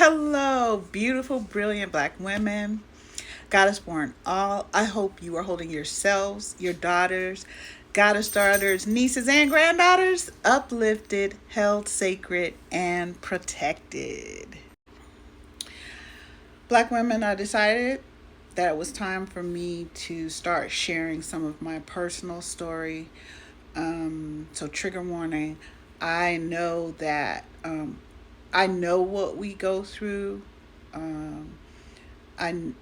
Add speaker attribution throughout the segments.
Speaker 1: Hello, beautiful, brilliant black women. God is born all. I hope you are holding yourselves, your daughters, goddess daughters, nieces, and granddaughters uplifted, held sacred, and protected. Black women, I decided that it was time for me to start sharing some of my personal story. So, trigger warning, I know that I know what we go through. Um, I,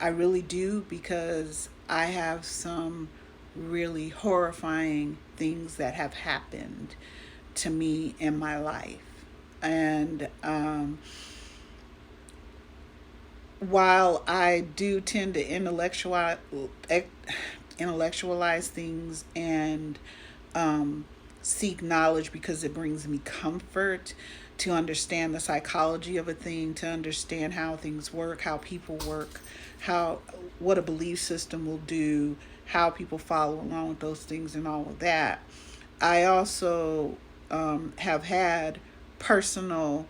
Speaker 1: I really do because I have some really horrifying things that have happened to me in my life. And while I do tend to intellectualize things and seek knowledge because it brings me comfort to understand the psychology of a thing, to understand how things work, how people work, how what a belief system will do, how people follow along with those things and all of that. I also have had personal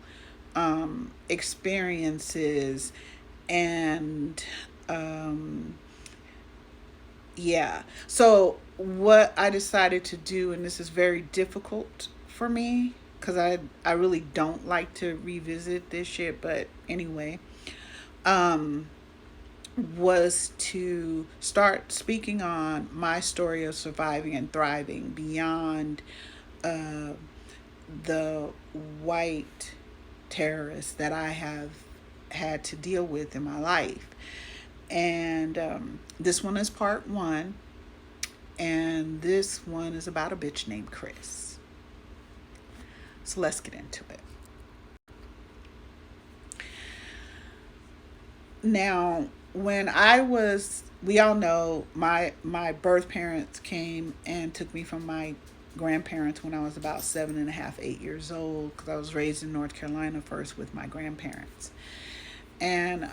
Speaker 1: experiences and um, yeah. So what I decided to do, and this is very difficult for me because I really don't like to revisit this shit, but anyway, um, was to start speaking on my story of surviving and thriving beyond uh, the white terrorists that I have had to deal with in my life. And this one is part one. And this one is about a bitch named Chris. So let's get into it. Now, when I was, we all know my birth parents came and took me from my grandparents when I was about 7.5, 8 years old, because I was raised in North Carolina first with my grandparents. And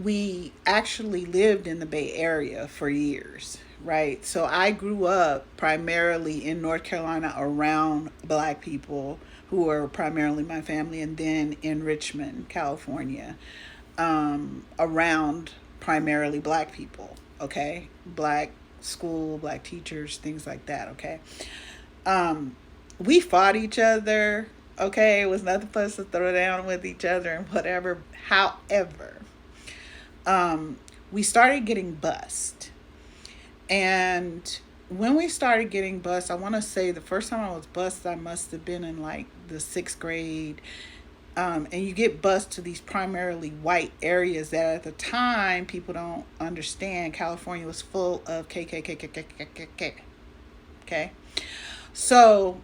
Speaker 1: we actually lived in the Bay Area for years, right? So I grew up primarily in North Carolina around black people who were primarily my family, and then in Richmond, California, around primarily black people, okay? Black school, black teachers, things like that, okay? Um, we fought each other, okay? It was nothing for us to throw down with each other and whatever. However, um, we started getting bussed. And when we started getting bussed, I want to say the first time I was bussed, I must have been in like the sixth grade. And you get bussed to these primarily white areas that at the time people don't understand. California was full of KKK. Okay. So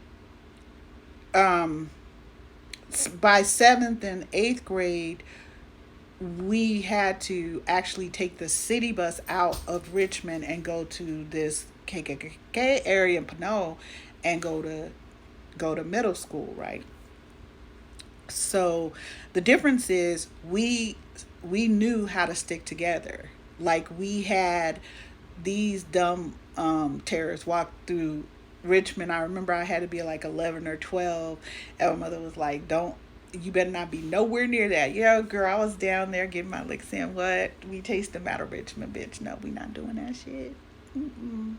Speaker 1: um, by seventh and eighth grade, we had to actually take the city bus out of Richmond and go to this KKK area in Pinot and go to middle school, right? So the difference is we knew how to stick together. Like we had these dumb terrorists walk through Richmond. I remember I had to be like 11 or 12, and my mother was like, "Don't you better not be nowhere near that." Yeah, girl, I was down there getting my licks in. What? We taste them out of Richmond, bitch. No, we not doing that shit. Mm-mm.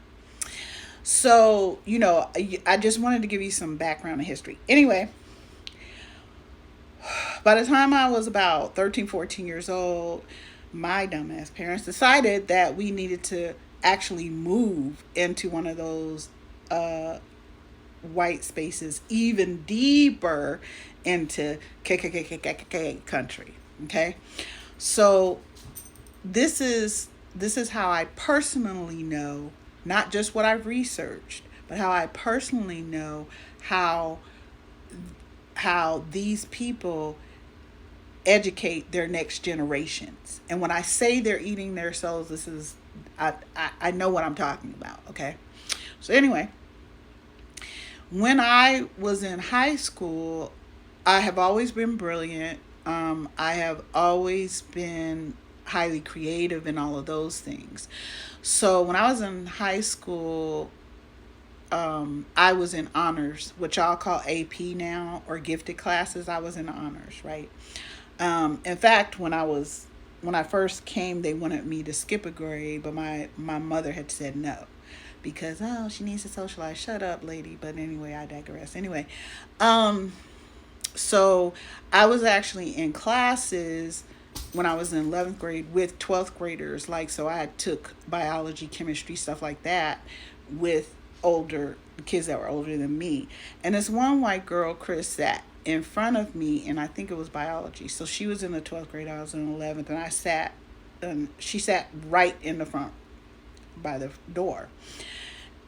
Speaker 1: So, I just wanted to give you some background and history. Anyway, by the time I was about 13, 14 years old, my dumbass parents decided that we needed to actually move into one of those uh, white spaces even deeper into KKK country. Okay, so this is how I personally know, not just what I've researched, but how I personally know how these people educate their next generations. And when I say they're eating their souls, this is I know what I'm talking about. Okay, so anyway, when I was in high school, I have always been brilliant. I have always been highly creative and all of those things. So when I was in high school, I was in honors, which y'all call AP now, or gifted classes. I was in honors, right? In fact, when I first came, they wanted me to skip a grade, but my mother had said no because, oh, she needs to socialize. Shut up, lady. But anyway, I digress. Anyway, um, so I was actually in classes when I was in 11th grade with 12th graders. Like, so I took biology, chemistry, stuff like that with older kids that were older than me. And this one white girl, Chris, sat in front of me, and I think it was biology. So she was in the 12th grade, I was in 11th, and she sat right in the front by the door.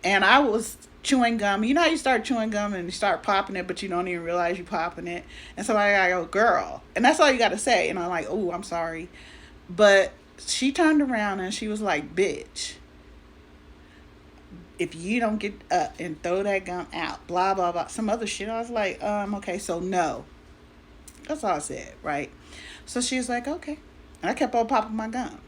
Speaker 1: And I was chewing gum. You know how you start chewing gum and you start popping it, but you don't even realize you're popping it. And so I go, girl. And that's all you got to say. And I'm like, oh, I'm sorry. But she turned around and she was like, bitch, if you don't get up and throw that gum out, blah, blah, blah, some other shit. I was like, okay, so no. That's all I said, right? So she was like, okay. And I kept on popping my gum.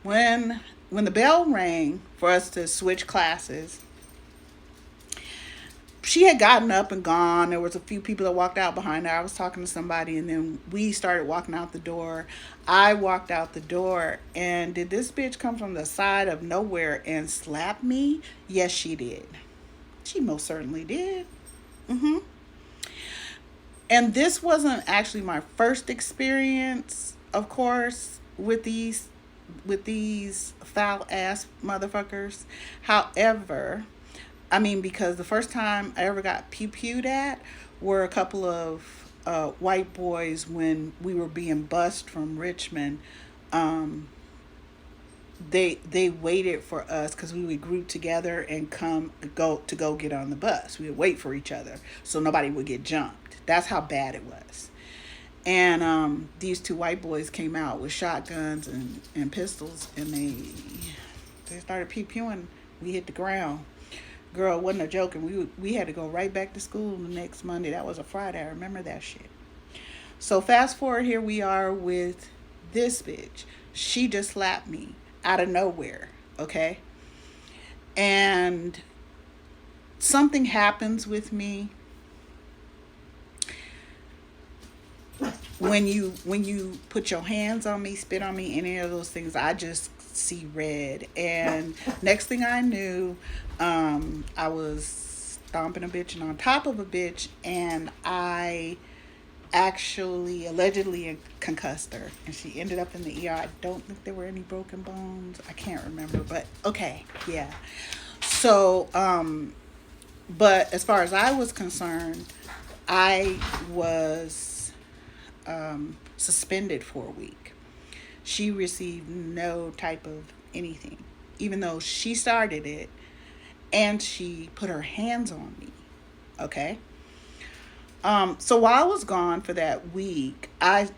Speaker 1: When the bell rang for us to switch classes, she had gotten up and gone. There was a few people that walked out behind her. I was talking to somebody, and then we started walking out the door. I walked out the door, and did this bitch come from the side of nowhere and slap me? Yes, she did. She most certainly did. Mm-hmm. And this wasn't actually my first experience, of course, with these foul ass motherfuckers. However, I mean, because the first time I ever got pew-pewed at were a couple of white boys when we were being bused from Richmond. Um, they waited for us because we would group together and go get on the bus. We would wait for each other so nobody would get jumped. That's how bad it was. And these two white boys came out with shotguns and pistols, and they started pew-pewing. We hit the ground. Girl, it wasn't a joke, and we had to go right back to school the next Monday. That was a Friday. I remember that shit. So fast forward, here we are with this bitch. She just slapped me out of nowhere, okay? And something happens with me when you put your hands on me, spit on me, any of those things. I just see red. And next thing I knew, I was stomping a bitch and on top of a bitch, and I actually allegedly concussed her, and she ended up in the ER. I don't think there were any broken bones. I can't remember, but okay, yeah. So, but as far as I was concerned, I was suspended for a week. She received no type of anything, even though she started it and she put her hands on me. Okay. So while I was gone for that week, I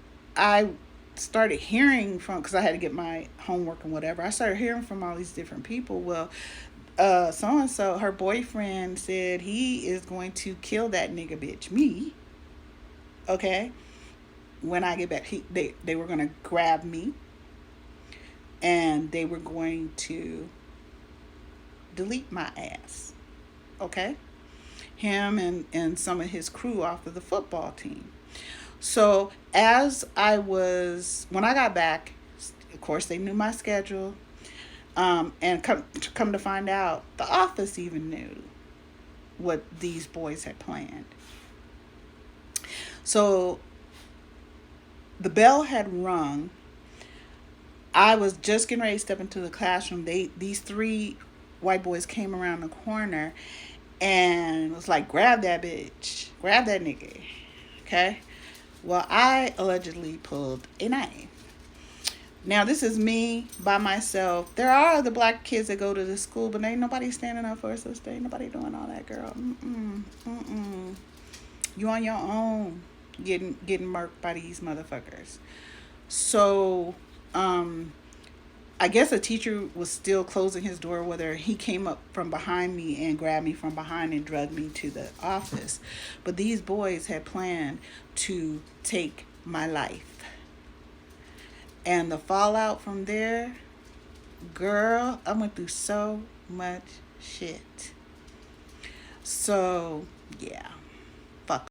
Speaker 1: started hearing from, because I had to get my homework and whatever. I started hearing from all these different people. Well, so and so, her boyfriend said he is going to kill that nigga bitch, me. Okay. When I get back, they were going to grab me, and they were going to delete my ass. Okay. Him and some of his crew off of the football team. So when I got back, of course they knew my schedule, and come to find out, the office even knew what these boys had planned. So the bell had rung. I was just getting ready to step into the classroom. These three white boys came around the corner and was like, grab that bitch, grab that nigga. Okay. Well, I allegedly pulled a knife. Now, this is me by myself. There are other black kids that go to the school, but ain't nobody standing up for us, sister. Ain't nobody doing all that, girl. You on your own getting murked by these motherfuckers. So, I guess a teacher was still closing his door, whether he came up from behind me and grabbed me from behind and dragged me to the office. But these boys had planned to take my life. And the fallout from there, girl, I went through so much shit. So, yeah.